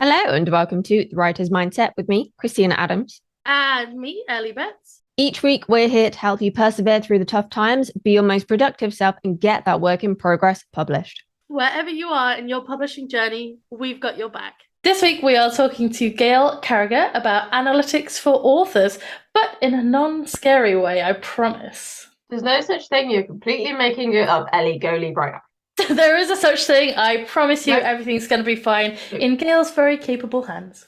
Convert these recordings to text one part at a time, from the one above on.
Hello and welcome to The Writer's Mindset with me, Christina Adams. And me, Ellie Betts. Each week, we're here to help you persevere through the tough times, be your most productive self, and get that work in progress published. Wherever you are in your publishing journey, we've got your back. This week, we are talking to Gail Carriger about analytics for authors, but in a non-scary way, I promise. There's no such thing. You're completely making it up, Ellie. Go leave right now. There is a such thing. I promise you, Nope. everything's going to be fine in Gail's very capable hands.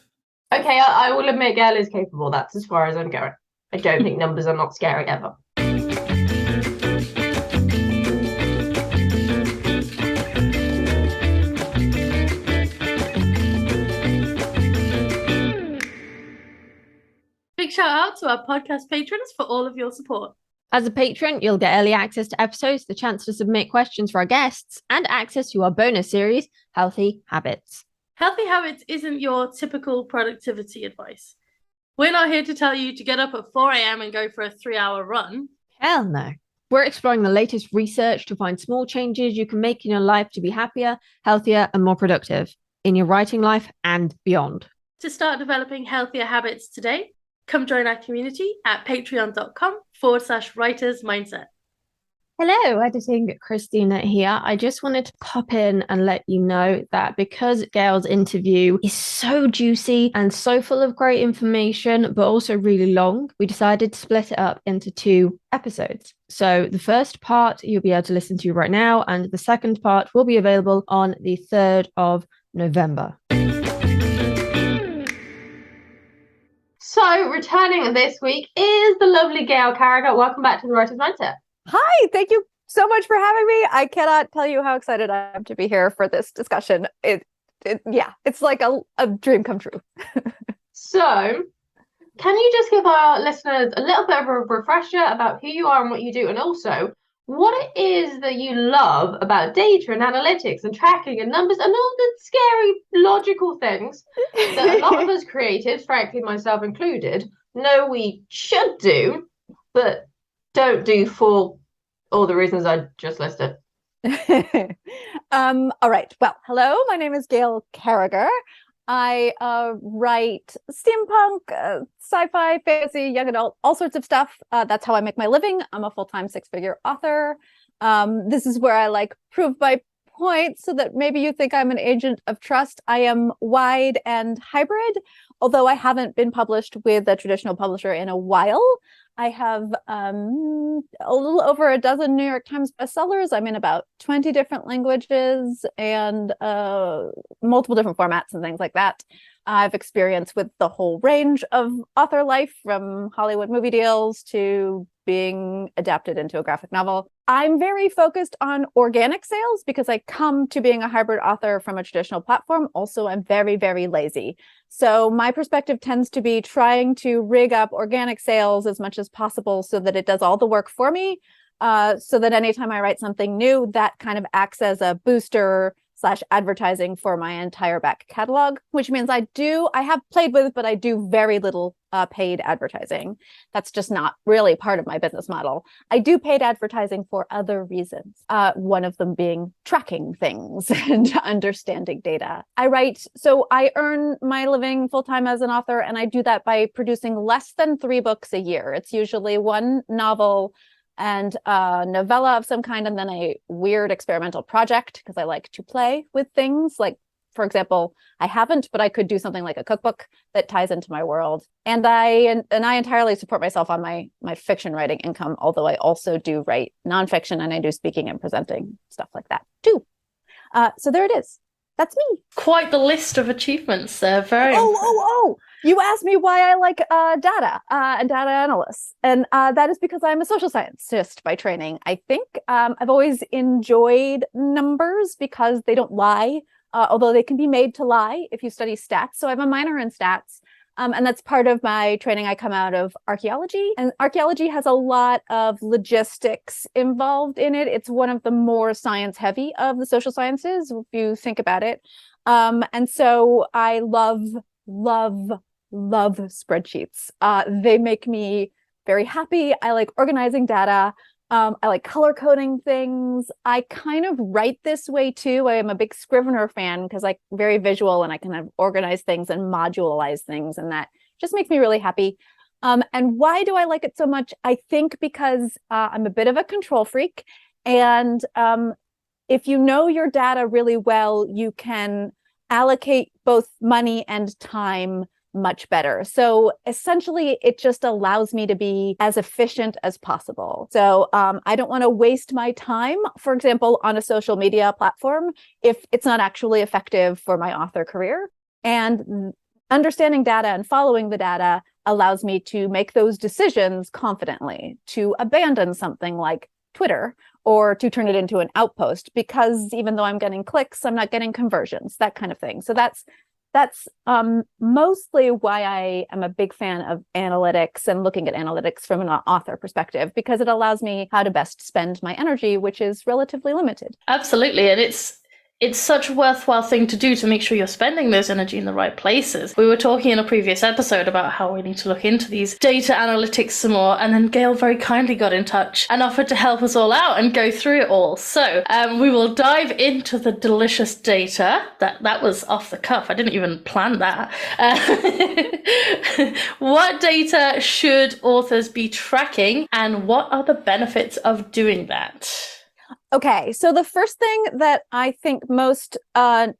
Okay, I will admit Gail is capable. That's as far as I'm going. I don't think numbers are not scary ever. Big shout out to our podcast patrons for all of your support. As a patron, you'll get early access to episodes, the chance to submit questions for our guests, and access to our bonus series, Healthy Habits. Healthy Habits isn't your typical productivity advice. We're not here to tell you to get up at 4 a.m. and go for a 3-hour run. Hell no. We're exploring the latest research to find small changes you can make in your life to be happier, healthier, and more productive in your writing life and beyond. To start developing healthier habits today, come join our community at patreon.com/writers mindset. Hello, editing Christina here. I just wanted to pop in and let you know that because Gail's interview is so juicy and so full of great information, but also really long, we decided to split it up into 2 episodes. So the first part you'll be able to listen to right now, and the second part will be available on the 3rd of November. So returning this week is the lovely Gail Carriger. Welcome back to the Writer's Mindset. Hi, thank you so much for having me. I cannot tell you how excited I am to be here for this discussion. It's like a dream come true. So, can you just give our listeners a little bit of a refresher about who you are and what you do, and also what it is that you love about data and analytics and tracking and numbers and all the scary logical things that a lot of us creatives, frankly myself included, know we should do, but don't do for all the reasons I just listed. All right. Well, hello. My name is Gail Carriger. I write steampunk, sci-fi, fantasy, young adult, all sorts of stuff. That's how I make my living. I'm a full-time 6-figure author. This is where I prove my point so that maybe you think I'm an agent of trust. I am wide and hybrid, although I haven't been published with a traditional publisher in a while. I have a little over a dozen New York Times bestsellers. I'm in about 20 different languages and multiple different formats and things like that. I've experience with the whole range of author life, from Hollywood movie deals to being adapted into a graphic novel. I'm very focused on organic sales because I come to being a hybrid author from a traditional platform. Also, I'm very, very lazy. So my perspective tends to be trying to rig up organic sales as much as possible so that it does all the work for me, so that anytime I write something new, that kind of acts as a booster / advertising for my entire back catalog, which means I have played with, but I do very little paid advertising. That's just not really part of my business model. I do paid advertising for other reasons, one of them being tracking things and understanding data. So I earn my living full-time as an author, and I do that by producing less than 3 books a year. It's usually 1 novel and a novella of some kind, and then a weird experimental project, because I like to play with things. Like, for example, I haven't, but I could do something like a cookbook that ties into my world. And I entirely support myself on my fiction writing income, although I also do write nonfiction, and I do speaking and presenting, stuff like that too. So there it is. That's me. Quite the list of achievements there. Very Oh! You asked me why I like data and data analysts. And that is because I'm a social scientist by training. I think I've always enjoyed numbers because they don't lie, although they can be made to lie if you study stats. So I have a minor in stats. And that's part of my training. I come out of archaeology, and archaeology has a lot of logistics involved in it. It's one of the more science heavy of the social sciences, if you think about it. And so I love spreadsheets. They make me very happy. I like organizing data. I like color coding things. I kind of write this way too. I am a big Scrivener fan because I'm very visual and I can kind of organize things and modularize things, and that just makes me really happy. And why do I like it so much? I think because I'm a bit of a control freak, and if you know your data really well, you can allocate both money and time much better. So essentially, it just allows me to be as efficient as possible. So I don't want to waste my time, for example, on a social media platform if it's not actually effective for my author career. And understanding data and following the data allows me to make those decisions confidently, to abandon something like Twitter or to turn it into an outpost, because even though I'm getting clicks, I'm not getting conversions, that kind of thing. So that's mostly why I am a big fan of analytics and looking at analytics from an author perspective, because it allows me how to best spend my energy, which is relatively limited. Absolutely. And it's such a worthwhile thing to do to make sure you're spending those energy in the right places. We were talking in a previous episode about how we need to look into these data analytics some more, and then Gail very kindly got in touch and offered to help us all out and go through it all. So we will dive into the delicious data. That was off the cuff. I didn't even plan that. What data should authors be tracking, and what are the benefits of doing that? Okay, so the first thing that I think most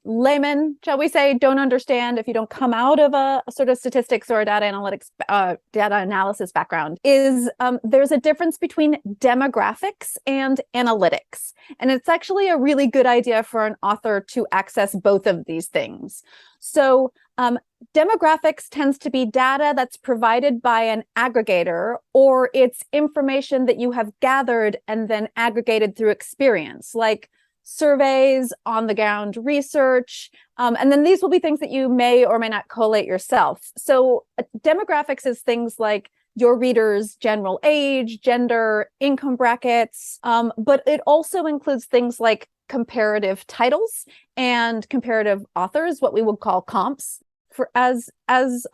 laymen, shall we say, don't understand if you don't come out of a sort of statistics or a data analytics, data analysis background is there's a difference between demographics and analytics. And it's actually a really good idea for an author to access both of these things. So demographics tends to be data that's provided by an aggregator, or it's information that you have gathered and then aggregated through experience, like surveys, on-the-ground research. And then these will be things that you may or may not collate yourself. So demographics is things like your reader's general age, gender, income brackets, but it also includes things like comparative titles and comparative authors, what we would call comps for as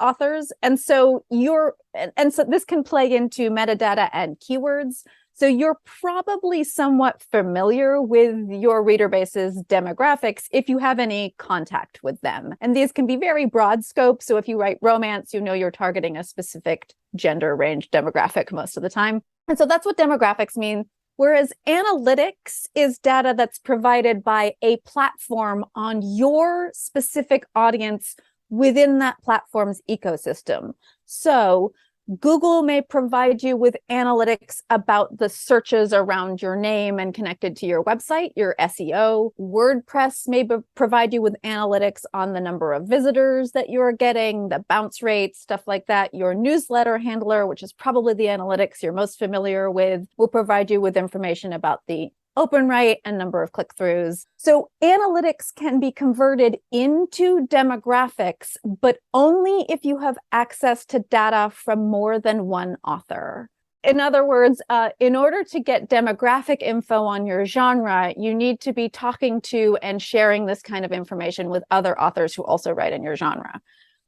authors. And so so this can play into metadata and keywords. So you're probably somewhat familiar with your reader base's demographics if you have any contact with them. And these can be very broad scope. So if you write romance, you know you're targeting a specific gender range demographic most of the time. And so that's what demographics mean. Whereas analytics is data that's provided by a platform on your specific audience within that platform's ecosystem. So Google may provide you with analytics about the searches around your name and connected to your website, your SEO. WordPress may provide you with analytics on the number of visitors that you're getting, the bounce rate, stuff like that. Your newsletter handler, which is probably the analytics you're most familiar with, will provide you with information about the open rate and number of click-throughs. So analytics can be converted into demographics, but only if you have access to data from more than one author. In other words, in order to get demographic info on your genre, you need to be talking to and sharing this kind of information with other authors who also write in your genre,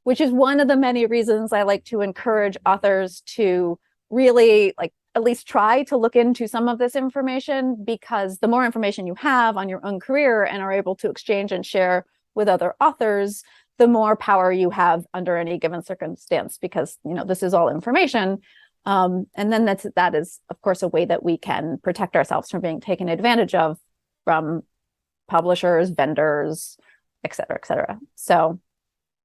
which is one of the many reasons I like to encourage authors to really at least try to look into some of this information, because the more information you have on your own career and are able to exchange and share with other authors, the more power you have under any given circumstance, because this is all information. And then that is, of course, a way that we can protect ourselves from being taken advantage of from publishers, vendors, et cetera, et cetera. So,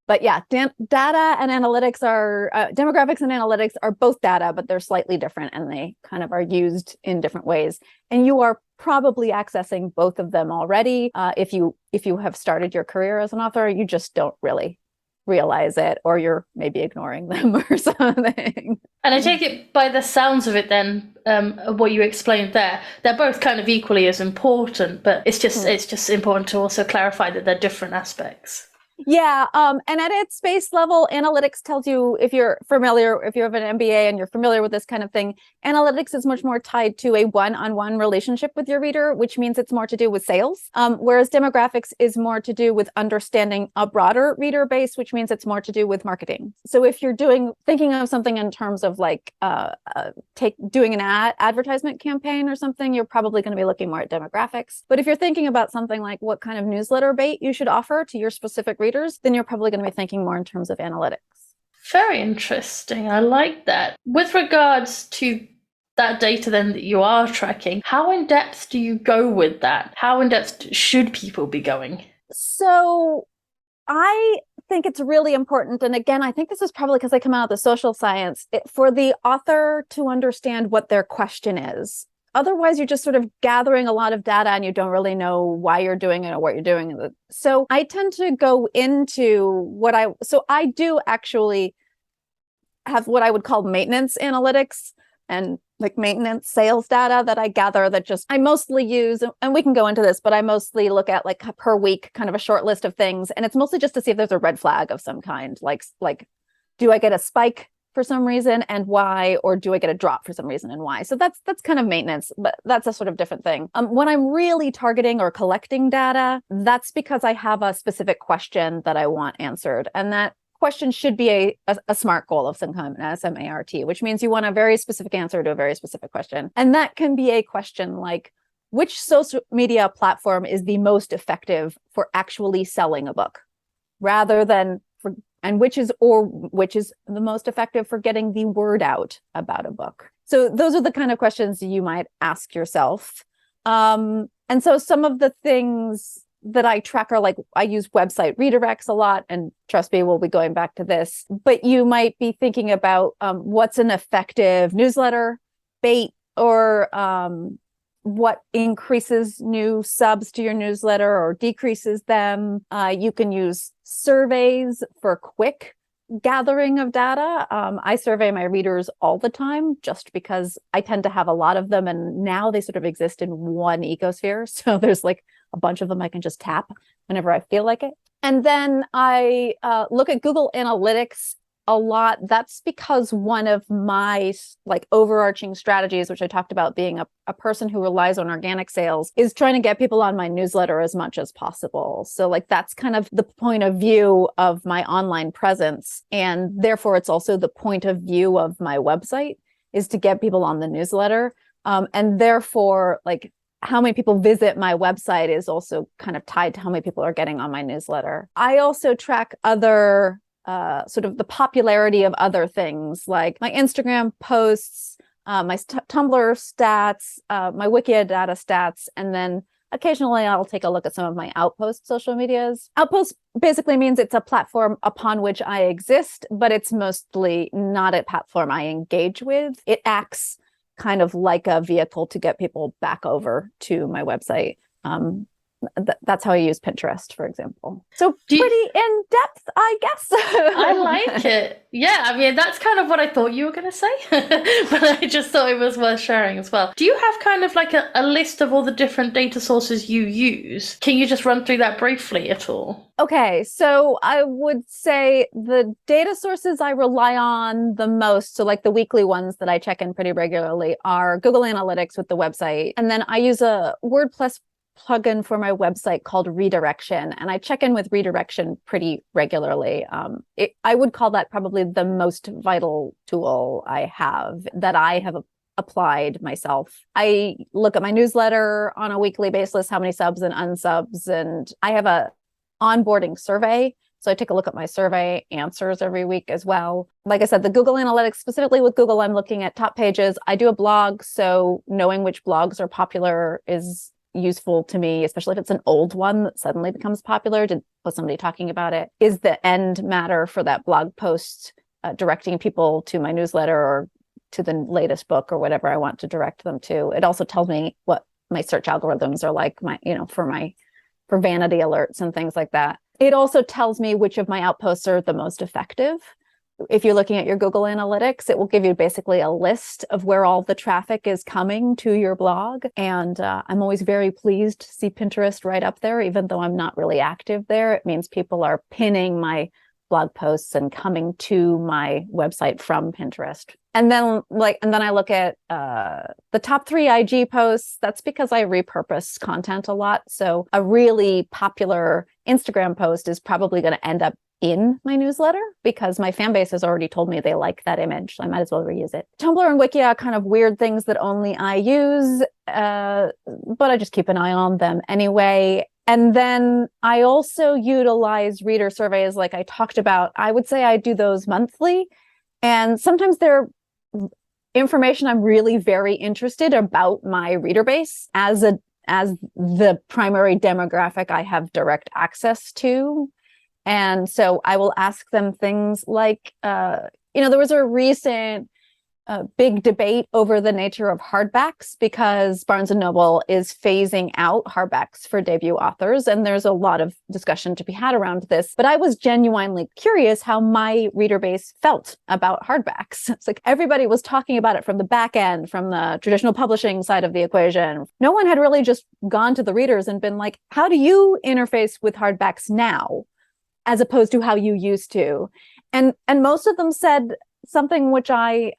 but yeah, data and analytics are, demographics and analytics are both data, but they're slightly different and they kind of are used in different ways. And you are probably accessing both of them already. If you have started your career as an author, you just don't really realize it, or you're maybe ignoring them or something. And I take it by the sounds of it then, what you explained there, they're both kind of equally as important, but it's just important to also clarify that they're different aspects. Yeah, and at its base level, analytics tells you if you're familiar, if you have an MBA and you're familiar with this kind of thing, analytics is much more tied to a one-on-one relationship with your reader, which means it's more to do with sales. Whereas demographics is more to do with understanding a broader reader base, which means it's more to do with marketing. So if you're thinking of something in terms of like doing an advertisement campaign or something, you're probably going to be looking more at demographics. But if you're thinking about something like what kind of newsletter bait you should offer to your specific readers, then you're probably going to be thinking more in terms of analytics. Very interesting. I like that. With regards to that data then that you are tracking, how in depth do you go with that? How in depth should people be going? So I think it's really important. And again, I think this is probably because I come out of the social science, for the author to understand what their question is. Otherwise, you're just sort of gathering a lot of data and you don't really know why you're doing it or what you're doing. So I tend to go into so I do actually have what I would call maintenance analytics and like maintenance sales data that I gather that I mostly use, and we can go into this, but I mostly look at like per week, kind of a short list of things. And it's mostly just to see if there's a red flag of some kind, like do I get a spike for some reason and why, or do I get a drop for some reason and why? So that's kind of maintenance, but that's a sort of different thing. When I'm really targeting or collecting data, that's because I have a specific question that I want answered. And that question should be a SMART goal of some kind, an SMART, which means you want a very specific answer to a very specific question. And that can be a question like, which social media platform is the most effective for actually selling a book, rather than which is the most effective for getting the word out about a book. So those are the kind of questions you might ask yourself. And so some of the things that I track are like, I use website redirects a lot, and trust me, we'll be going back to this, but you might be thinking about what's an effective newsletter bait, or what increases new subs to your newsletter or decreases them. You can use surveys for quick gathering of data. I survey my readers all the time just because I tend to have a lot of them, and now they sort of exist in one ecosphere. So there's like a bunch of them I can just tap whenever I feel like it. And then I look at Google Analytics a lot. That's because one of my like overarching strategies, which I talked about being a person who relies on organic sales, is trying to get people on my newsletter as much as possible. So like that's kind of the point of view of my online presence. And therefore it's also the point of view of my website, is to get people on the newsletter. And therefore, like, how many people visit my website is also kind of tied to how many people are getting on my newsletter. I also track other sort of the popularity of other things, like my Instagram posts, my Tumblr stats, my Wikidata stats, and then occasionally I'll take a look at some of my Outpost social medias. Outpost basically means it's a platform upon which I exist, but it's mostly not a platform I engage with. It acts kind of like a vehicle to get people back over to my website. That's how I use Pinterest, for example. So pretty in depth, I guess. I like it. Yeah, I mean, that's kind of what I thought you were going to say, but I just thought it was worth sharing as well. Do you have kind of like a list of all the different data sources you use? Can you just run through that briefly at all? Okay, so I would say the data sources I rely on the most, so like the weekly ones that I check in pretty regularly, are Google Analytics with the website. And then I use a WordPress plugin for my website called Redirection, and I check in with Redirection pretty regularly. I would call that probably the most vital tool I have that I have applied myself. I look at my newsletter on a weekly basis, how many subs and unsubs, and I have a onboarding survey. So I take a look at my survey answers every week as well. Like I said, the Google Analytics, specifically with Google, I'm looking at top pages. I do a blog, so knowing which blogs are popular is useful to me, especially if it's an old one that suddenly becomes popular, with somebody talking about it. Is the end matter for that blog post directing people to my newsletter or to the latest book or whatever I want to direct them to? It also tells me what my search algorithms are like, for vanity alerts and things like that. It also tells me which of my outposts are the most effective. if you're looking at your Google Analytics, it will give you basically a list of where all the traffic is coming to your blog. And I'm always very pleased to see Pinterest right up there, even though I'm not really active there. It means people are pinning my blog posts and coming to my website from Pinterest. And then I look at the top 3 IG posts. That's because I repurpose content a lot. So a really popular Instagram post is probably going to end up in my newsletter because my fan base has already told me they like that image. So I might as well reuse it. Tumblr and Wiki are kind of weird things that only I use, but I just keep an eye on them anyway. And then I also utilize reader surveys like I talked about. I would say I do those monthly. And sometimes they're information I'm really very interested about my reader base as the primary demographic I have direct access to. And so I will ask them things like, there was a recent big debate over the nature of hardbacks because Barnes & Noble is phasing out hardbacks for debut authors. And there's a lot of discussion to be had around this. But I was genuinely curious how my reader base felt about hardbacks. It's like everybody was talking about it from the back end, from the traditional publishing side of the equation. No one had really just gone to the readers and been like, how do you interface with hardbacks now, as opposed to how you used to? And most of them said something which I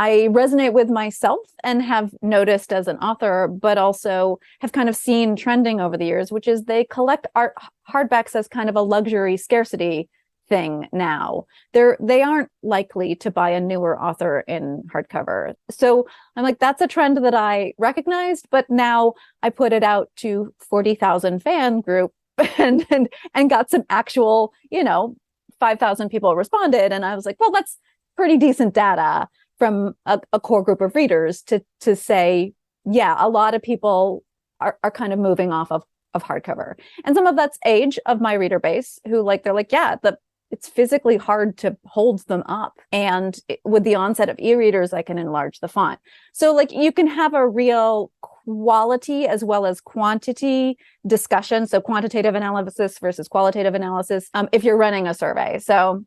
resonate with myself and have noticed as an author, but also have kind of seen trending over the years, which is they collect art hardbacks as kind of a luxury scarcity thing now. They aren't likely to buy a newer author in hardcover. So I'm like, that's a trend that I recognized, but now I put it out to 40,000 fan group and got some actual, 5,000 people responded. And I was like, well, that's pretty decent data from a core group of readers to say, yeah, a lot of people are kind of moving off of hardcover. And some of that's age of my reader base who they're like, yeah, it's physically hard to hold them up. And with the onset of e-readers, I can enlarge the font. So you can have a real quality as well as quantity discussion. So quantitative analysis versus qualitative analysis, if you're running a survey. So,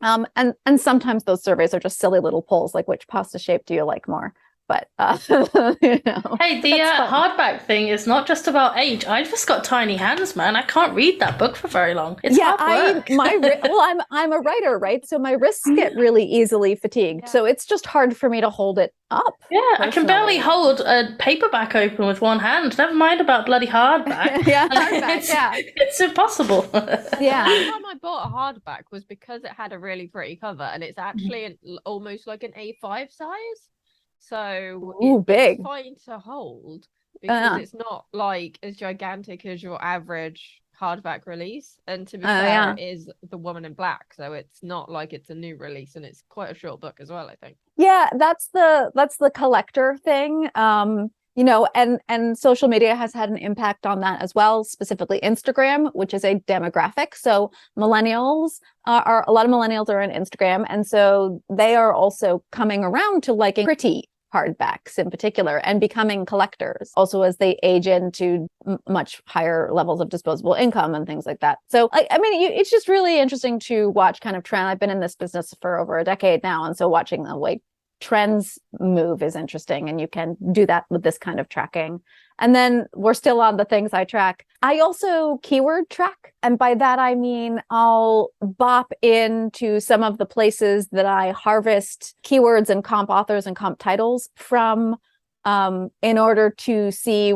and sometimes those surveys are just silly little polls, like which pasta shape do you like more? But, Hey, the hardback thing is not just about age. I've just got tiny hands, man. I can't read that book for very long. It's hard work. I'm a writer, right? So my wrists get really easily fatigued. Yeah. So it's just hard for me to hold it up. Yeah, personally. I can barely hold a paperback open with one hand. Never mind about bloody hardback. Yeah, hardback, it's impossible. Yeah. The time I bought a hardback was because it had a really pretty cover, and it's actually almost like an A5 size. So big. It's fine to hold because it's not as gigantic as your average hardback release. And to be fair, it is The Woman in Black, so it's not like it's a new release, and it's quite a short book as well, I think. Yeah, that's the collector thing. And social media has had an impact on that as well, specifically Instagram, which is a demographic. So a lot of millennials are on Instagram. And so they are also coming around to liking pretty hardbacks in particular and becoming collectors also as they age into much higher levels of disposable income and things like that. So it's just really interesting to watch kind of trend. I've been in this business for over a decade now. And so watching the way trends move is interesting, and you can do that with this kind of tracking. And then we're still on the things I track. I also keyword track, and by that I mean I'll bop into some of the places that I harvest keywords and comp authors and comp titles from, in order to see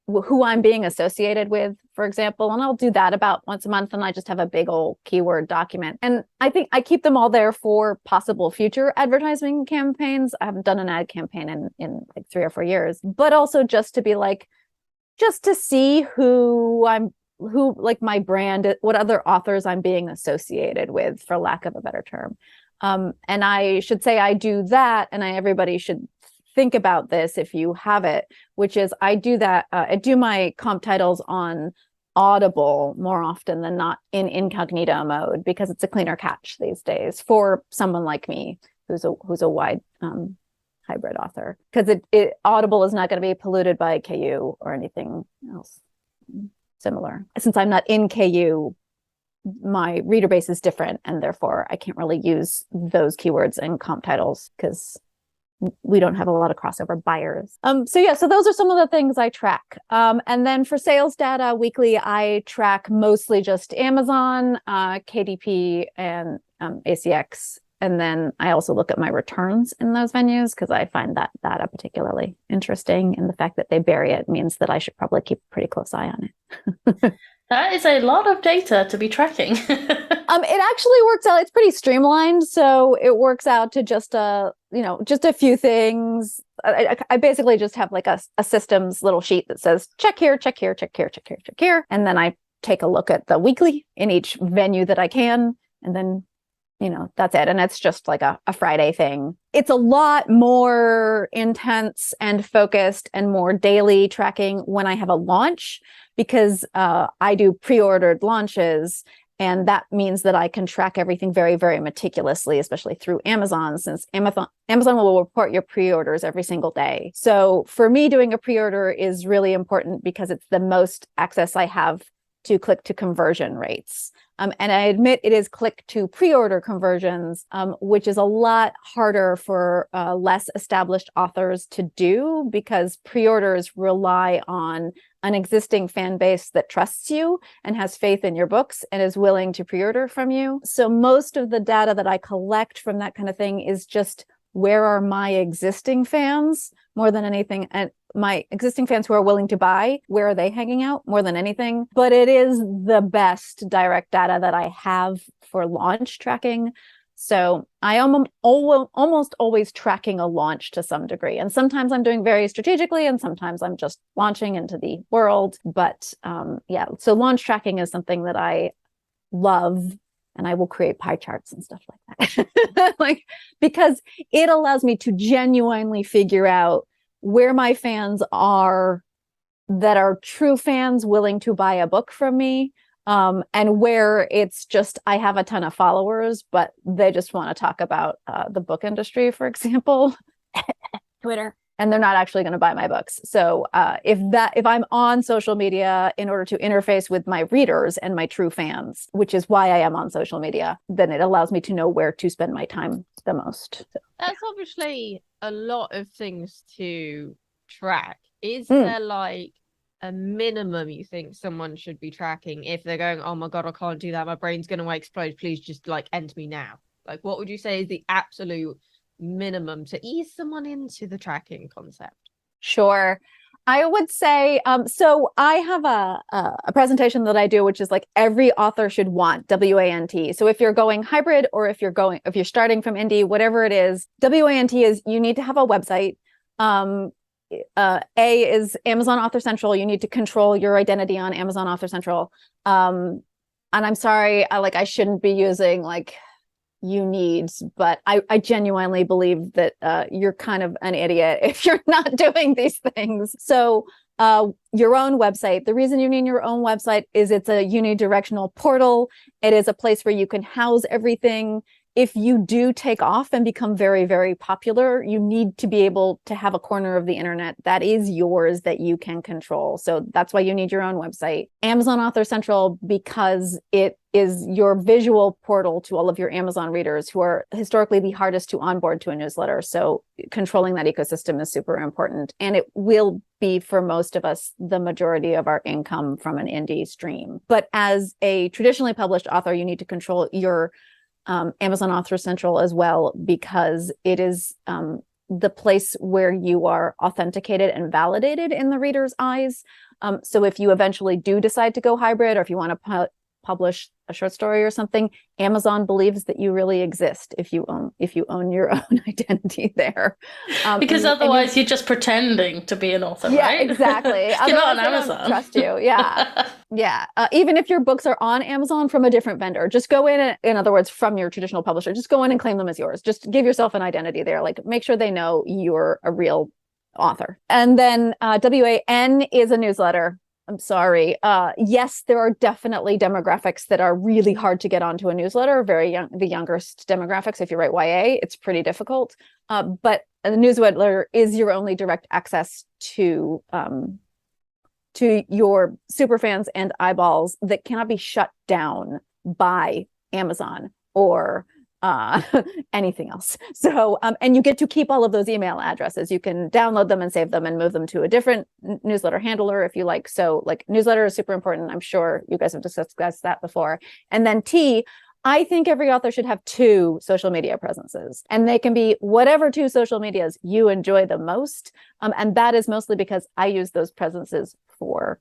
who I'm being associated with, for example. And I'll do that about once a month, and I just have a big old keyword document. And I think I keep them all there for possible future advertising campaigns. I haven't done an ad campaign in 3 or 4 years, but also just to see who my brand, what other authors I'm being associated with, for lack of a better term. And I should say I do that, and everybody should think about this if you have it, which is I do that. I do my comp titles on Audible more often than not in incognito mode, because it's a cleaner catch these days for someone like me who's a wide hybrid author, because Audible is not going to be polluted by KU or anything else similar, since I'm not in KU my reader base is different, and therefore I can't really use those keywords in comp titles because we don't have a lot of crossover buyers. So those are some of the things I track. And then for sales data weekly, I track mostly just Amazon, KDP, and ACX. And then I also look at my returns in those venues because I find that data particularly interesting. And the fact that they bury it means that I should probably keep a pretty close eye on it. That is a lot of data to be tracking. It actually works out. It's pretty streamlined, so it works out to just a few things. I basically just have like a systems little sheet that says check here, check here, check here, check here, check here, and then I take a look at the weekly in each venue that I can, and then that's it. And it's just like a Friday thing. It's a lot more intense and focused and more daily tracking when I have a launch, because I do pre-ordered launches. And that means that I can track everything very, very meticulously, especially through Amazon, since Amazon will report your pre-orders every single day. So for me, doing a pre-order is really important because it's the most access I have to click to conversion rates. And I admit it is click to pre-order conversions, which is a lot harder for less established authors to do, because pre-orders rely on an existing fan base that trusts you and has faith in your books and is willing to pre-order from you. So most of the data that I collect from that kind of thing is just, where are my existing fans more than anything? And my existing fans who are willing to buy, where are they hanging out more than anything? But it is the best direct data that I have for launch tracking. So I am almost always tracking a launch to some degree. And sometimes I'm doing very strategically, and sometimes I'm just launching into the world. But so launch tracking is something that I love. And I will create pie charts and stuff like that. Because it allows me to genuinely figure out where my fans are that are true fans willing to buy a book from me, and where it's just, I have a ton of followers, but they just want to talk about the book industry, for example, Twitter, and they're not actually going to buy my books. So if I'm on social media in order to interface with my readers and my true fans, which is why I am on social media, then it allows me to know where to spend my time the most. So, that's obviously a lot of things to track. Is there like a minimum you think someone should be tracking if they're going, oh my God, I can't do that, my brain's going to explode, please just like end me now? Like, what would you say is the absolute minimum to ease someone into the tracking concept? Sure. I would say, so I have a presentation that I do, which is like every author should want, WANT. So if you're going hybrid, or if you're starting from indie, whatever it is, WANT is, you need to have a website. A is Amazon Author Central. You need to control your identity on Amazon Author Central. And I'm sorry, I shouldn't be using like you needs, but I genuinely believe that you're kind of an idiot if you're not doing these things. So your own website, the reason you need your own website is it's a unidirectional portal. It is a place where you can house everything. If you do take off and become very, very popular, you need to be able to have a corner of the internet that is yours, that you can control. So that's why you need your own website. Amazon Author Central, because it is your visual portal to all of your Amazon readers, who are historically the hardest to onboard to a newsletter. So controlling that ecosystem is super important. And it will be, for most of us, the majority of our income from an indie stream. But as a traditionally published author, you need to control your Amazon Author Central as well, because it is the place where you are authenticated and validated in the reader's eyes. So if you eventually do decide to go hybrid, or if you want to publish a short story or something, Amazon believes that you really exist if you own your own identity there. Because otherwise you're just pretending to be an author, yeah, right? Exactly. You're not on Amazon. Trust you. Yeah. Yeah. Even if your books are on Amazon from a different vendor, just go in other words, from your traditional publisher, just go in and claim them as yours. Just give yourself an identity there. Like, make sure they know you're a real author. And then WAN is a newsletter. I'm sorry. Yes, there are definitely demographics that are really hard to get onto a newsletter. Very young, the youngest demographics. If you write YA, it's pretty difficult. But the newsletter is your only direct access to your super fans and eyeballs that cannot be shut down by Amazon or anything else. So, and you get to keep all of those email addresses. You can download them and save them and move them to a different newsletter handler if you like. So like newsletter is super important. I'm sure you guys have discussed that before. And then T, I think every author should have 2 social media presences, and they can be whatever 2 social medias you enjoy the most. And that is mostly because I use those presences for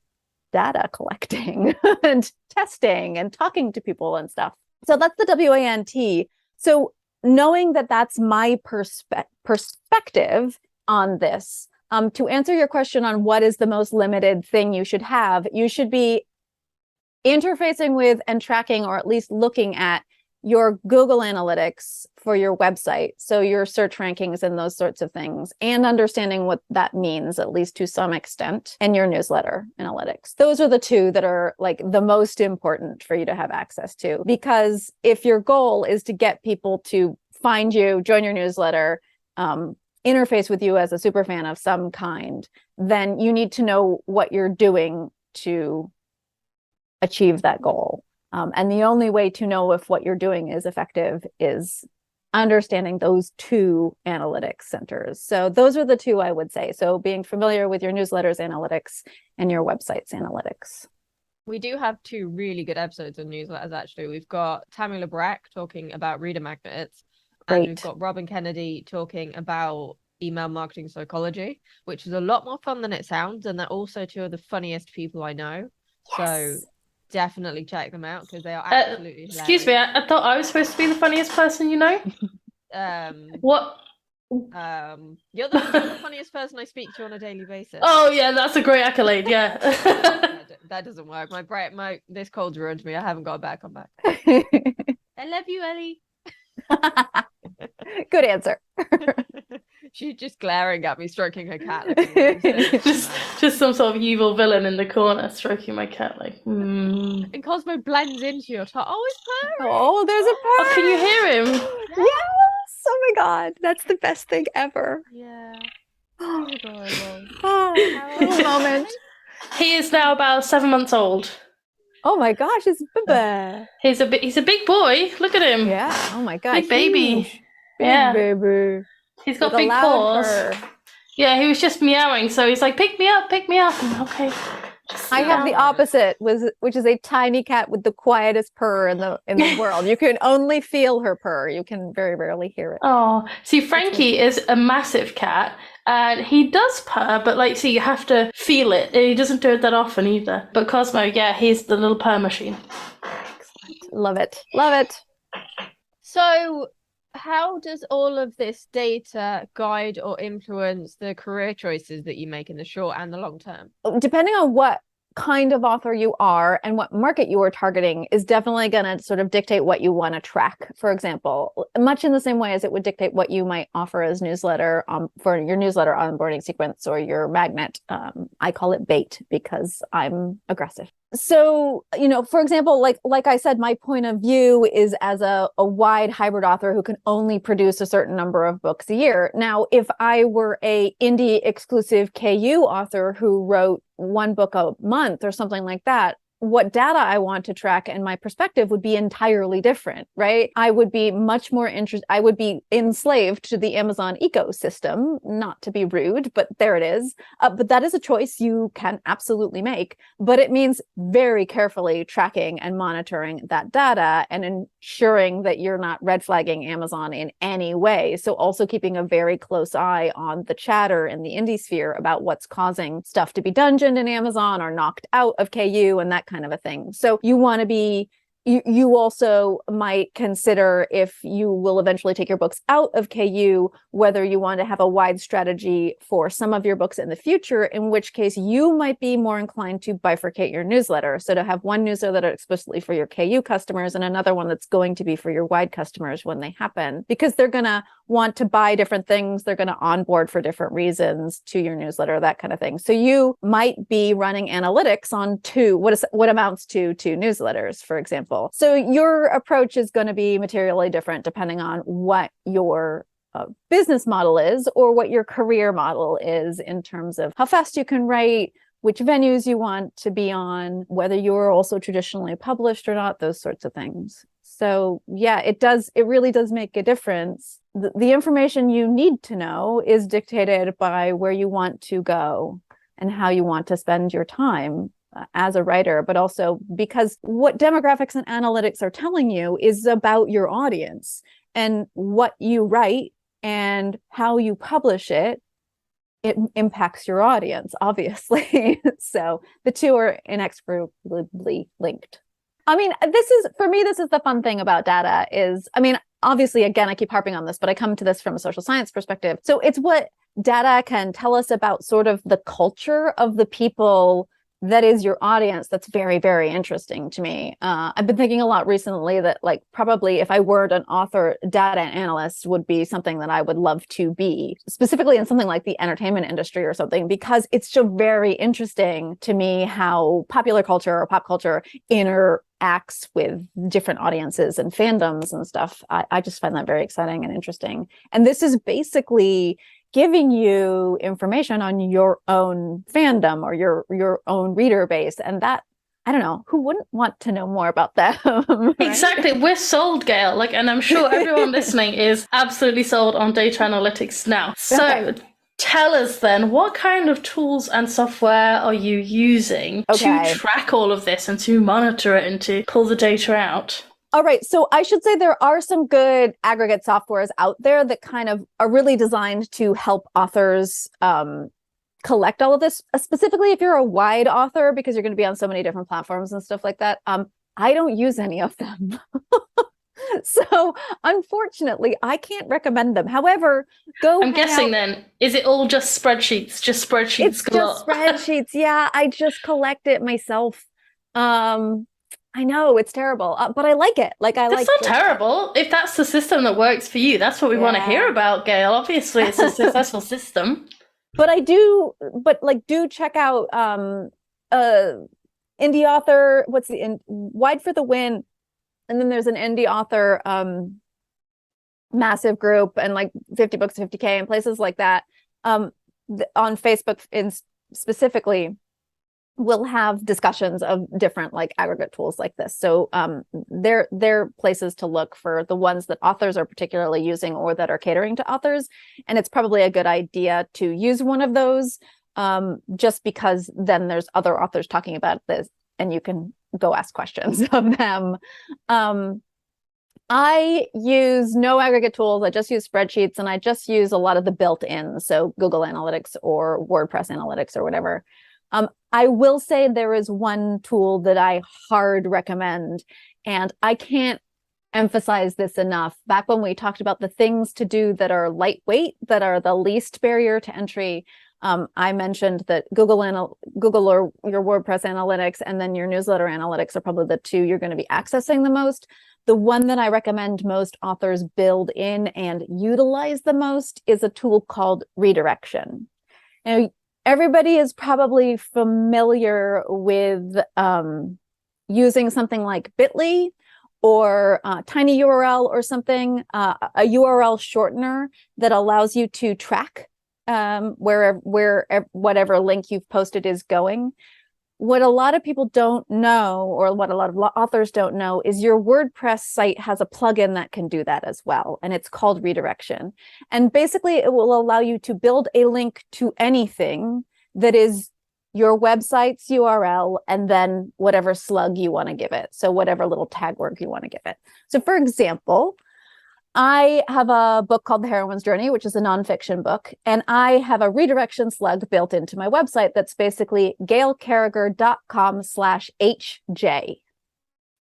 data collecting and testing and talking to people and stuff. So that's the WANT. So knowing that that's my perspective on this, to answer your question on what is the most limited thing you should have, you should be interfacing with and tracking, or at least looking at your Google Analytics for your website. So your search rankings and those sorts of things, and understanding what that means, at least to some extent, and your newsletter analytics. Those are the 2 that are like the most important for you to have access to. Because if your goal is to get people to find you, join your newsletter, interface with you as a super fan of some kind, then you need to know what you're doing to achieve that goal. And the only way to know if what you're doing is effective is understanding those 2 analytics centers. So those are the 2 I would say. So being familiar with your newsletters analytics and your website's analytics. We do have 2 really good episodes of newsletters, actually. We've got Tammy Labrak talking about reader magnets. Great. And we've got Robin Kennedy talking about email marketing psychology, which is a lot more fun than it sounds. And they're also 2 of the funniest people I know. Yes. So definitely check them out because they are absolutely excuse me, I thought I was supposed to be the funniest person, you know? What? You're the funniest person I speak to on a daily basis. Oh yeah, that's a great accolade. Yeah. That doesn't work. This cold's ruined me. I haven't got a back on back. I love you, Ellie. Good answer. She's just glaring at me, stroking her cat. just some sort of evil villain in the corner stroking my cat like. And Cosmo blends into your top. Oh, it's purring. Oh, there's a purr. Oh, can you hear him? Yes. Oh my God, that's the best thing ever. Yeah. Oh, Adorable. little moment. He is now about 7 months old. Oh my gosh, it's Baba. He's a big boy. Look at him. Yeah. Oh my God. Big baby. Huge. Yeah. Big baby. He's got With a big loud paws. purr. Yeah, he was just meowing, so he's like, pick me up. And, okay. I have the opposite, which is a tiny cat with the quietest purr in the world. You can only feel her purr. You can very rarely hear it. Oh, see, Frankie is a massive cat, and he does purr, but like, see, you have to feel it. He doesn't do it that often either. But Cosmo, yeah, he's the little purr machine. Excellent. Love it. Love it. So, how does all of this data guide or influence the career choices that you make in the short and the long term? Depending on what kind of author you are and what market you are targeting is definitely going to sort of dictate what you want to track. For example, much in the same way as it would dictate what you might offer as newsletter for your newsletter onboarding sequence or your magnet. I call it bait because I'm aggressive. So, for example, like I said, my point of view is as a wide hybrid author who can only produce a certain number of books a year. Now, if I were a indie exclusive KU author who wrote 1 book a month or something like that, what data I want to track and my perspective would be entirely different, right? I would be much more interested. I would be enslaved to the Amazon ecosystem, not to be rude, but there it is. But that is a choice you can absolutely make. But it means very carefully tracking and monitoring that data and ensuring that you're not red flagging Amazon in any way. So also keeping a very close eye on the chatter in the indie sphere about what's causing stuff to be dungeoned in Amazon or knocked out of KU and that kind of a thing. So you want to be, you also might consider, if you will eventually take your books out of KU, whether you want to have a wide strategy for some of your books in the future, in which case you might be more inclined to bifurcate your newsletter. So to have one newsletter explicitly for your KU customers and another one that's going to be for your wide customers when they happen, because they're going to want to buy different things. They're going to onboard for different reasons to your newsletter, that kind of thing. So you might be running analytics on what amounts to 2 newsletters, for example. So your approach is going to be materially different depending on what your business model is or what your career model is in terms of how fast you can write, which venues you want to be on, whether you're also traditionally published or not, those sorts of things. So yeah, it really does make a difference. The information you need to know is dictated by where you want to go and how you want to spend your time as a writer, but also because what demographics and analytics are telling you is about your audience, and what you write and how you publish it impacts your audience, obviously. So the two are inextricably linked. I mean, this is the fun thing about data is, I mean, obviously, again, I keep harping on this, but I come to this from a social science perspective. So it's what data can tell us about sort of the culture of the people that is your audience that's very, very interesting to me. I've been thinking a lot recently that, like, probably if I weren't an author, data analyst would be something that I would love to be, specifically in something like the entertainment industry or something, because it's so very interesting to me how popular culture or pop culture interacts with different audiences and fandoms and stuff. I just find that very exciting and interesting. And this is basically giving you information on your own fandom or your own reader base. And that, I don't know, who wouldn't want to know more about them? Right? Exactly. We're sold, Gail. And I'm sure everyone listening is absolutely sold on data analytics now. So tell us then, what kind of tools and software are you using to track all of this and to monitor it and to pull the data out? All right. So I should say there are some good aggregate softwares out there that kind of are really designed to help authors collect all of this, specifically if you're a wide author, because you're going to be on so many different platforms and stuff like that. I don't use any of them. So unfortunately, I can't recommend them. However, I'm guessing then, is it all just spreadsheets? Just spreadsheets? It's just spreadsheets. Yeah, I just collect it myself. I know it's terrible, but I like it. That's not terrible. If that's the system that works for you, that's what we want to hear about, Gail. Obviously, it's a successful system. But do check out indie author. What's Wide for the Win, and then there's an indie author massive group, and like 50 books, 50K, and places like that. On Facebook, specifically, we'll have discussions of different like aggregate tools like this. So they're places to look for the ones that authors are particularly using or that are catering to authors. And it's probably a good idea to use one of those just because then there's other authors talking about this and you can go ask questions of them. I use no aggregate tools. I just use spreadsheets, and I just use a lot of the built-in, so Google Analytics or WordPress Analytics or whatever. I will say there is one tool that I hard recommend, and I can't emphasize this enough. Back when we talked about the things to do that are lightweight, that are the least barrier to entry, I mentioned that Google or your WordPress Analytics and then your newsletter analytics are probably the two you're going to be accessing the most. The one that I recommend most authors build in and utilize the most is a tool called redirection. Now, everybody is probably familiar with using something like Bitly or TinyURL or something, a URL shortener that allows you to track where whatever link you've posted is going. What a lot of people don't know, or what a lot of authors don't know, is your WordPress site has a plugin that can do that as well, and it's called redirection. And basically, it will allow you to build a link to anything that is your website's URL and then whatever slug you want to give it. So whatever little tag word you want to give it. So for example, I have a book called The Heroine's Journey, which is a nonfiction book, and I have a redirection slug built into my website that's basically gailcarriger.com/HJ.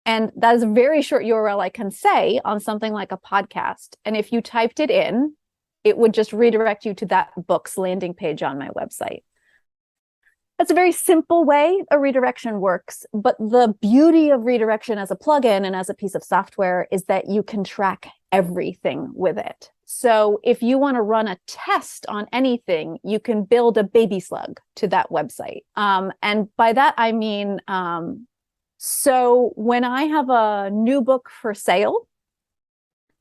And that is a very short URL I can say on something like a podcast. And if you typed it in, it would just redirect you to that book's landing page on my website. That's a very simple way a redirection works, but the beauty of redirection as a plugin and as a piece of software is that you can track everything with it. So if you want to run a test on anything, you can build a baby slug to that website. And by that, I mean, so when I have a new book for sale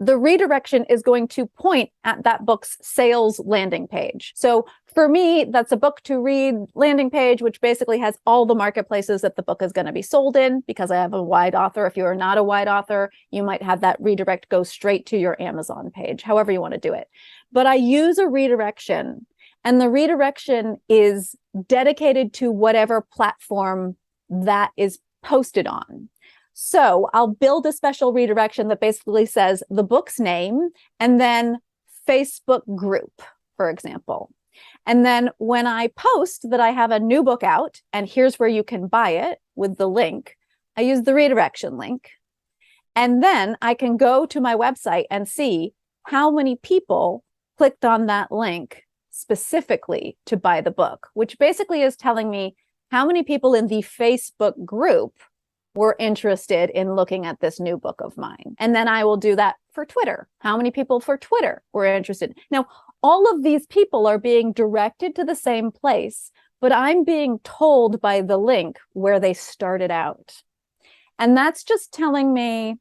the redirection is going to point at that book's sales landing page. So for me, that's a book to read landing page, which basically has all the marketplaces that the book is going to be sold in, because I have a wide author. If you are not a wide author, you might have that redirect go straight to your Amazon page, however you want to do it. But I use a redirection, and the redirection is dedicated to whatever platform that is posted on. So I'll build a special redirection that basically says the book's name and then Facebook group, for example. And then when I post that I have a new book out and here's where you can buy it with the link, I use the redirection link. And then I can go to my website and see how many people clicked on that link specifically to buy the book, which basically is telling me how many people in the Facebook group were interested in looking at this new book of mine. And then I will do that for Twitter. How many people for Twitter were interested? Now, all of these people are being directed to the same place, but I'm being told by the link where they started out. And that's just telling me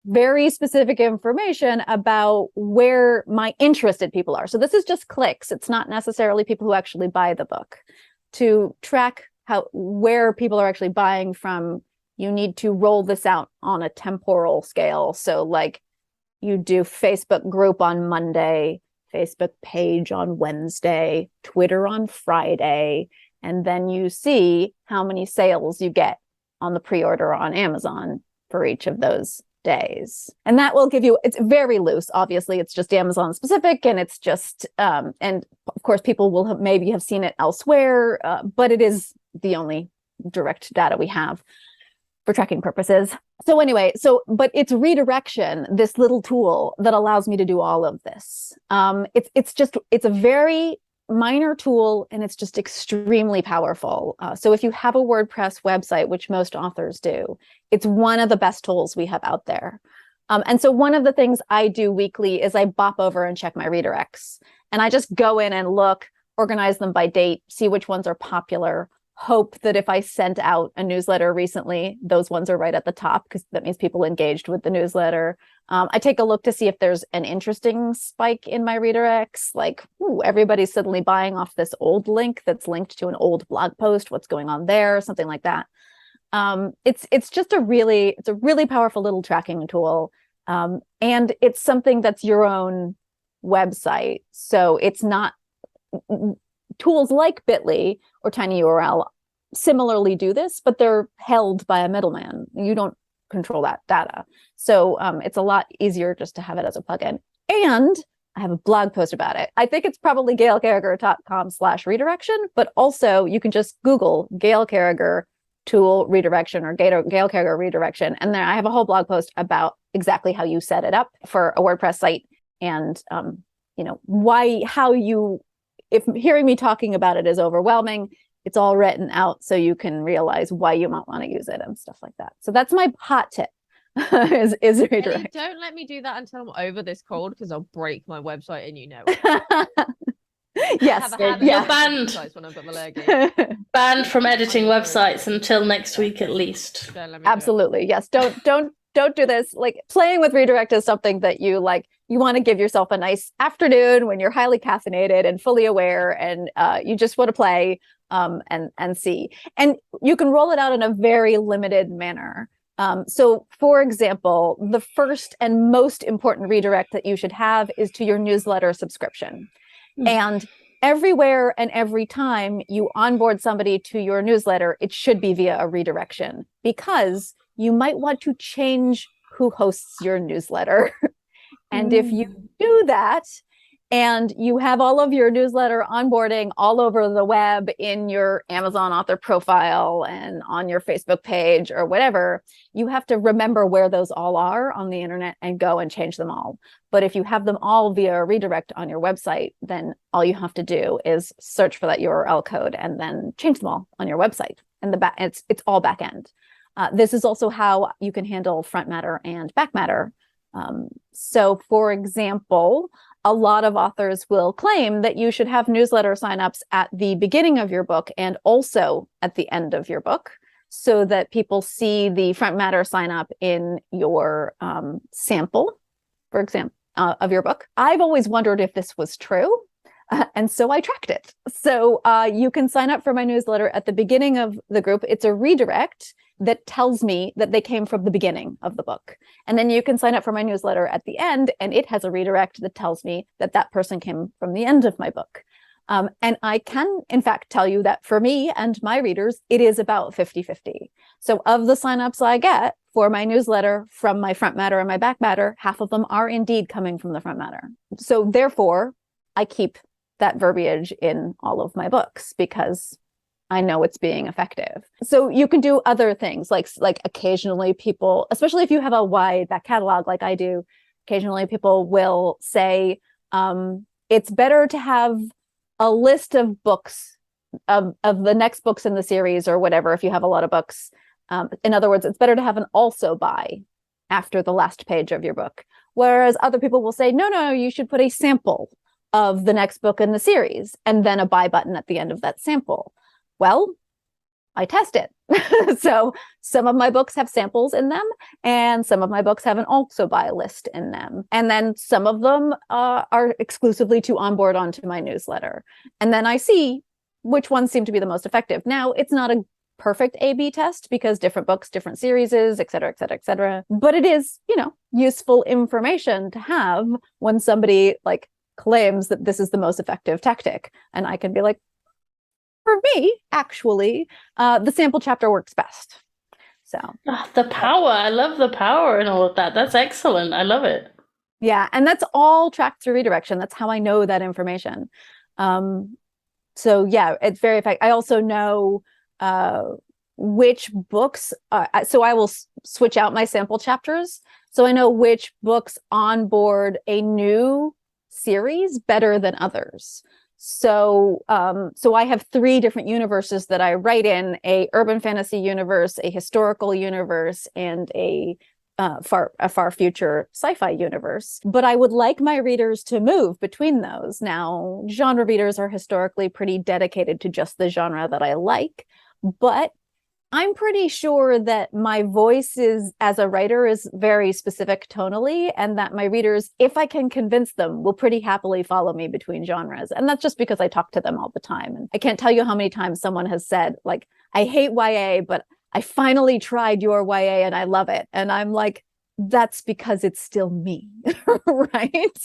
very specific information about where my interested people are. So this is just clicks. It's not necessarily people who actually buy the book. To track where people are actually buying from, you need to roll this out on a temporal scale. So like you do Facebook group on Monday, Facebook page on Wednesday, Twitter on Friday, and then you see how many sales you get on the pre-order on Amazon for each of those days. And that will give you, it's very loose. Obviously, it's just Amazon specific, and it's just, and of course, people will maybe have seen it elsewhere, but it is the only direct data we have for tracking purposes. So anyway, but it's redirection, this little tool that allows me to do all of this. It's a very minor tool, and it's just extremely powerful. So if you have a WordPress website, which most authors do, it's one of the best tools we have out there. And so one of the things I do weekly is I bop over and check my redirects. And I just go in and look, organize them by date, see which ones are popular, hope that if I sent out a newsletter recently, those ones are right at the top, because that means people engaged with the newsletter. I take a look to see if there's an interesting spike in my redirects, like, ooh, everybody's suddenly buying off this old link that's linked to an old blog post. What's going on there? Something like that. It's just a really powerful little tracking tool. And it's something that's your own website. So it's not tools like Bitly or TinyURL similarly do this, but they're held by a middleman. You don't control that data. So it's a lot easier just to have it as a plugin. And I have a blog post about it. I think it's probably gailcarriger.com/redirection, but also you can just Google Gail Carriger tool redirection or Gail Carriger redirection. And there I have a whole blog post about exactly how you set it up for a WordPress site, and if hearing me talking about it is overwhelming, it's all written out so you can realize why you might want to use it and stuff like that. So that's my hot tip is redirect. Hey, don't let me do that until I'm over this cold, because I'll break my website, and you know it. Yes, you're banned. When I've got the leg Banned from editing websites until next week at least. Absolutely. Yes. Don't do this. Like, playing with redirect is something that you like. You want to give yourself a nice afternoon when you're highly caffeinated and fully aware, and you just want to play and see. And you can roll it out in a very limited manner. So, for example, the first and most important redirect that you should have is to your newsletter subscription. And everywhere and every time you onboard somebody to your newsletter, it should be via a redirection, because you might want to change who hosts your newsletter. And if you do that, and you have all of your newsletter onboarding all over the web in your Amazon author profile and on your Facebook page or whatever, you have to remember where those all are on the internet and go and change them all. But if you have them all via redirect on your website, then all you have to do is search for that URL code and then change them all on your website. And it's all back end. This is also how you can handle front matter and back matter. So, for example, a lot of authors will claim that you should have newsletter signups at the beginning of your book and also at the end of your book, so that people see the front matter sign up in your sample for example, of your book. I've always wondered if this was true. And so I tracked it. So you can sign up for my newsletter at the beginning of the group. It's a redirect that tells me that they came from the beginning of the book. And then you can sign up for my newsletter at the end, and it has a redirect that tells me that that person came from the end of my book. And I can, in fact, tell you that for me and my readers, it is about 50-50. So of the signups I get for my newsletter from my front matter and my back matter, half of them are indeed coming from the front matter. So therefore, I keep that verbiage in all of my books because I know it's being effective. So you can do other things like occasionally people, especially if you have a wide back catalog like I do, occasionally people will say, it's better to have a list of books of the next books in the series or whatever, if you have a lot of books. In other words, it's better to have an also buy after the last page of your book. Whereas other people will say, no, you should put a sample of the next book in the series and then a buy button at the end of that sample. Well, I test it. So some of my books have samples in them, and some of my books have an also buy list in them. And then some of them are exclusively to onboard onto my newsletter. And then I see which ones seem to be the most effective. Now, it's not a perfect A/B test because different books, different series, et cetera, et cetera, et cetera. But it is, useful information to have when somebody claims that this is the most effective tactic. And I can be like, for me, actually, the sample chapter works best. So the power. I love the power in all of that. That's excellent. I love it. Yeah. And that's all tracked through redirection. That's how I know that information. So yeah, it's very effective. I also know which books, so I will switch out my sample chapters. So I know which books onboard a new series better than others. So I have 3 different universes that I write in: a urban fantasy universe, a historical universe, and a far future sci-fi universe. But I would like my readers to move between those. Now, genre readers are historically pretty dedicated to just the genre that I like, but I'm pretty sure that my voice as a writer is very specific tonally, and that my readers, if I can convince them, will pretty happily follow me between genres. And that's just because I talk to them all the time. And I can't tell you how many times someone has said, I hate YA, but I finally tried your YA and I love it. And I'm like, that's because it's still me, right?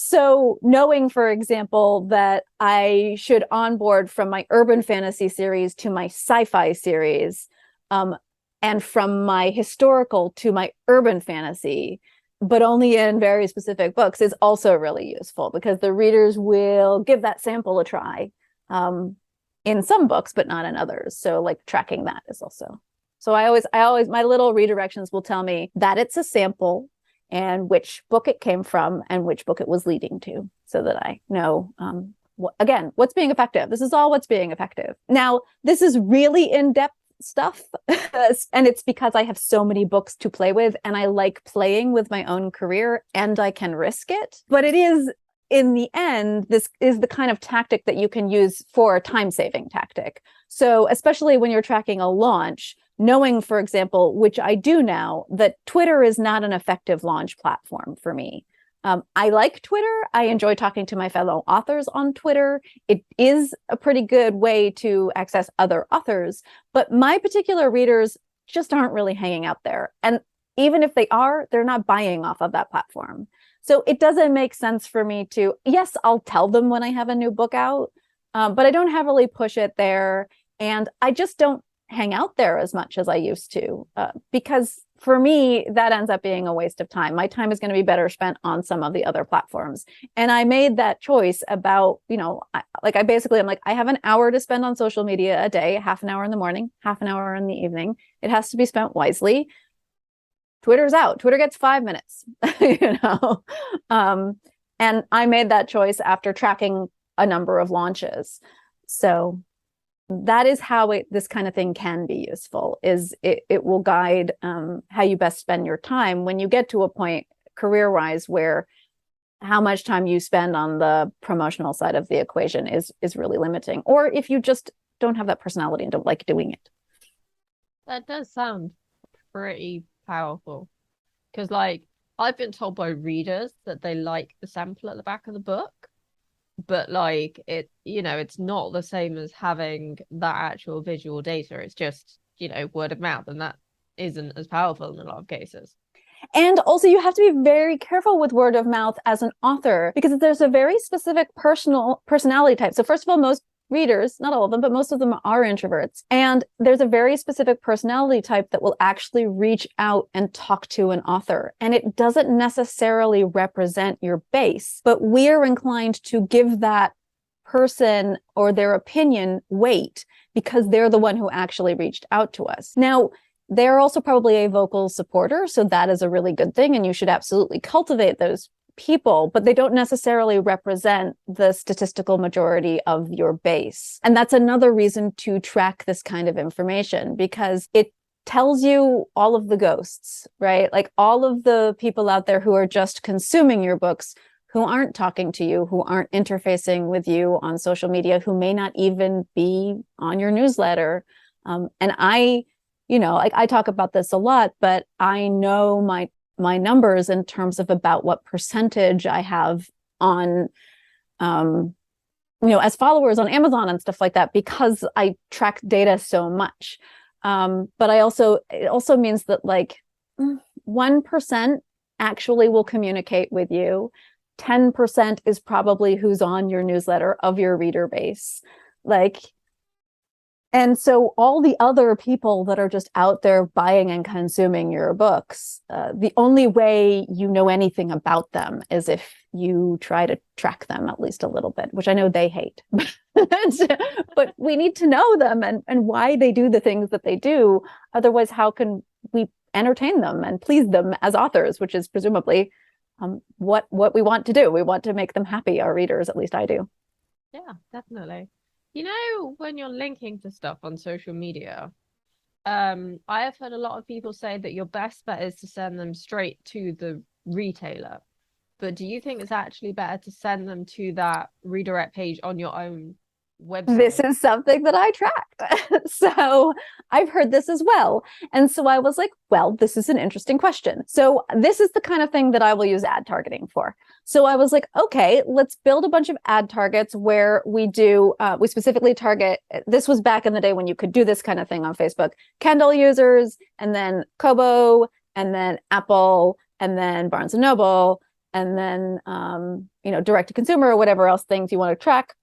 So knowing, for example, that I should onboard from my urban fantasy series to my sci-fi series, and from my historical to my urban fantasy, but only in very specific books, is also really useful because the readers will give that sample a try in some books, but not in others. So tracking that is also. So I always, my little redirections will tell me that it's a sample and which book it came from and which book it was leading to, so that I know, what's being effective. This is all what's being effective. Now, this is really in-depth stuff, and it's because I have so many books to play with, and I like playing with my own career, and I can risk it. But it is, in the end, this is the kind of tactic that you can use for a time-saving tactic. So especially when you're tracking a launch, knowing, for example, which I do now, that Twitter is not an effective launch platform for me. I like Twitter. I enjoy talking to my fellow authors on Twitter. It is a pretty good way to access other authors, but my particular readers just aren't really hanging out there. And even if they are, they're not buying off of that platform. So it doesn't make sense for me to, yes, I'll tell them when I have a new book out, but I don't heavily push it there. And I just don't hang out there as much as I used to, because for me, that ends up being a waste of time. My time is going to be better spent on some of the other platforms. And I made that choice about, I'm like, I have an hour to spend on social media a day, half an hour in the morning, half an hour in the evening. It has to be spent wisely. Twitter's out. Twitter gets 5 minutes, and I made that choice after tracking a number of launches. So that is how this kind of thing can be useful. Is it will guide how you best spend your time when you get to a point career-wise where how much time you spend on the promotional side of the equation is really limiting, or if you just don't have that personality and don't like doing it. That does sound pretty powerful, because I've been told by readers that they like the sample at the back of the book, but like it, it's not the same as having that actual visual data. It's just, word of mouth, and that isn't as powerful in a lot of cases. And also, you have to be very careful with word of mouth as an author, because there's a very specific personality type. So first of all, most readers, not all of them, but most of them are introverts. And there's a very specific personality type that will actually reach out and talk to an author. And it doesn't necessarily represent your base, but we're inclined to give that person or their opinion weight because they're the one who actually reached out to us. Now, they're also probably a vocal supporter, so that is a really good thing, and you should absolutely cultivate those people, but they don't necessarily represent the statistical majority of your base. And that's another reason to track this kind of information, because it tells you all of the ghosts, right? Like all of the people out there who are just consuming your books, who aren't talking to you, who aren't interfacing with you on social media, who may not even be on your newsletter. And I talk about this a lot, but I know my numbers in terms of about what percentage I have on, as followers on Amazon and stuff like that, because I track data so much. But it also means that like 1% actually will communicate with you. 10% is probably who's on your newsletter of your reader base. And so all the other people that are just out there buying and consuming your books, the only way you know anything about them is if you try to track them at least a little bit, which I know they hate. But we need to know them and why they do the things that they do. Otherwise, how can we entertain them and please them as authors, which is presumably what we want to do. We want to make them happy, our readers, at least I do. Yeah, definitely. When you're linking to stuff on social media, I have heard a lot of people say that your best bet is to send them straight to the retailer. But do you think it's actually better to send them to that redirect page on your own website? This is something that I tracked. So I've heard this as well. And so I was like, well, this is an interesting question. So this is the kind of thing that I will use ad targeting for. So I was like, okay, let's build a bunch of ad targets where we specifically target, this was back in the day when you could do this kind of thing on Facebook, Kindle users, and then Kobo, and then Apple, and then Barnes and Noble, and then, direct to consumer or whatever else things you want to track.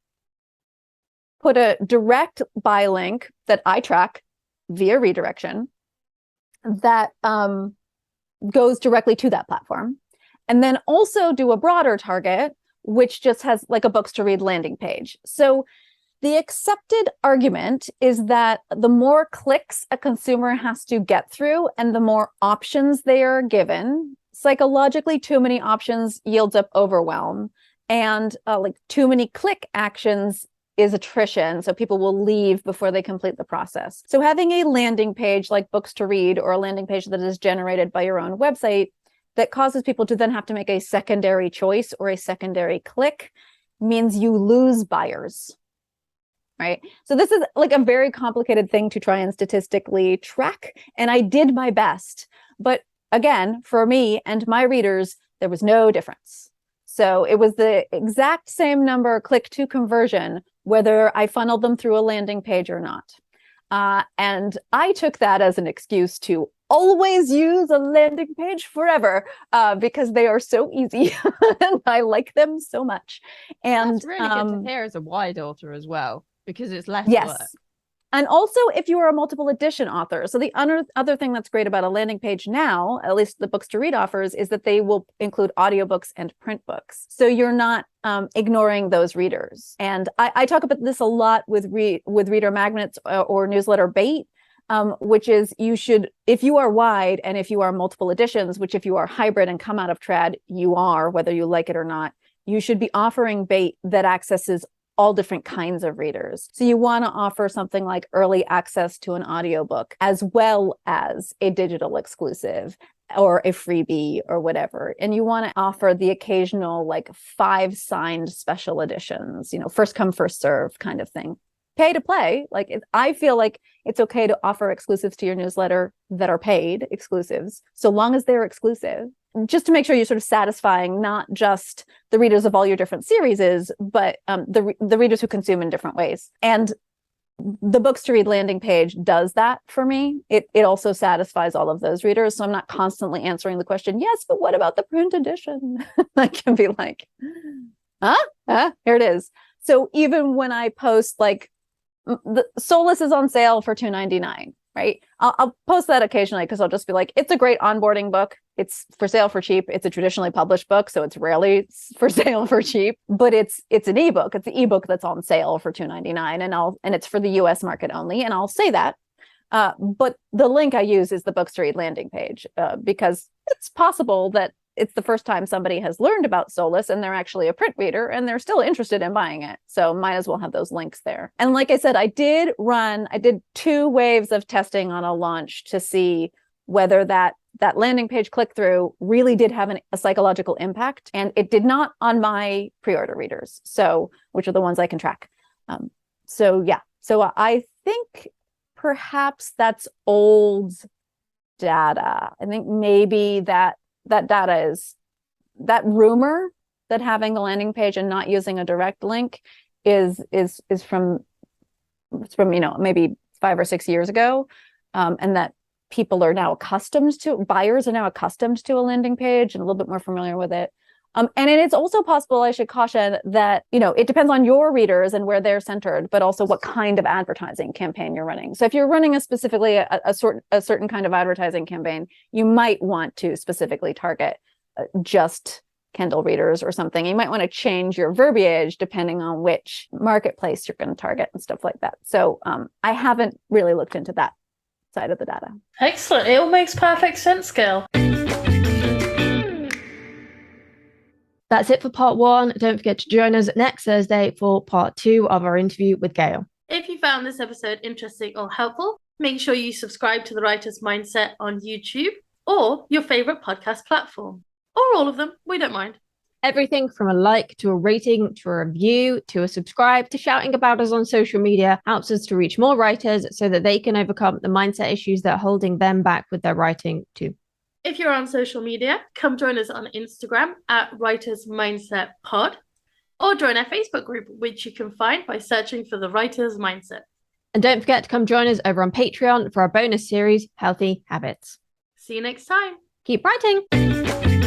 Put a direct buy link that I track via redirection that goes directly to that platform. And then also do a broader target, which just has like a books to read landing page. So the accepted argument is that the more clicks a consumer has to get through and the more options they are given, psychologically, too many options yields up overwhelm. And too many click actions is attrition. So people will leave before they complete the process. So having a landing page like books to read, or a landing page that is generated by your own website that causes people to then have to make a secondary choice or a secondary click, means you lose buyers, right? So this is like a very complicated thing to try and statistically track. And I did my best. But again, for me and my readers, there was no difference. So it was the exact same number click to conversion, whether I funneled them through a landing page or not. And I took that as an excuse to always use a landing page forever, because they are so easy and I like them so much. And that's really good to hear as a wide author as well, because it's less work. And also if you are a multiple edition author. So the other thing that's great about a landing page now, at least the books to read offers, is that they will include audiobooks and print books. So you're not ignoring those readers. And I talk about this a lot with reader magnets or newsletter bait, which is you should, if you are wide and if you are multiple editions, which if you are hybrid and come out of trad, you are, whether you like it or not, you should be offering bait that accesses all different kinds of readers. So you want to offer something like early access to an audiobook, as well as a digital exclusive or a freebie or whatever. And you want to offer the occasional 5 signed special editions, first come, first serve kind of thing. Pay to play. I feel like it's okay to offer exclusives to your newsletter that are paid exclusives, so long as they're exclusive. just to make sure you're sort of satisfying not just the readers of all your different series, but the readers who consume in different ways. And the books to read landing page does that for me. It also satisfies all of those readers. So I'm not constantly answering the question, yes, but what about the print edition? I can be like, here it is. So even when I post like the Solus is on sale for $2.99, right? I'll post that occasionally because I'll just be like, it's a great onboarding book. It's for sale for cheap. It's a traditionally published book, so it's rarely for sale for cheap. But it's an ebook. It's the ebook that's on sale for $2.99, and it's for the U.S. market only. And I'll say that. But the link I use is the books to read landing page because it's possible that it's the first time somebody has learned about Solus and they're actually a print reader and they're still interested in buying it. So might as well have those links there. And like I said, I did 2 waves of testing on a launch to see whether that landing page click-through really did have a psychological impact. And it did not on my pre-order readers, so which are the ones I can track. So I think perhaps that's old data. I think maybe that data is that rumor that having the landing page and not using a direct link is from maybe 5 or 6 years ago, and that buyers are now accustomed to a landing page and a little bit more familiar with it. And it's also possible, I should caution, that it depends on your readers and where they're centered, but also what kind of advertising campaign you're running. So if you're running a certain kind of advertising campaign, you might want to specifically target just Kindle readers or something. You might want to change your verbiage depending on which marketplace you're going to target and stuff like that. So I haven't really looked into that side of the data. Excellent. It all makes perfect sense, Gail. That's it for part 1. Don't forget to join us next Thursday for part 2 of our interview with Gail. If you found this episode interesting or helpful, make sure you subscribe to The Writer's Mindset on YouTube or your favorite podcast platform. Or all of them, we don't mind. Everything from a like to a rating to a review to a subscribe to shouting about us on social media helps us to reach more writers so that they can overcome the mindset issues that are holding them back with their writing too. If you're on social media, come join us on Instagram at Writers Mindset Pod, or join our Facebook group, which you can find by searching for The Writer's Mindset. And don't forget to come join us over on Patreon for our bonus series, Healthy Habits. See you next time. Keep writing!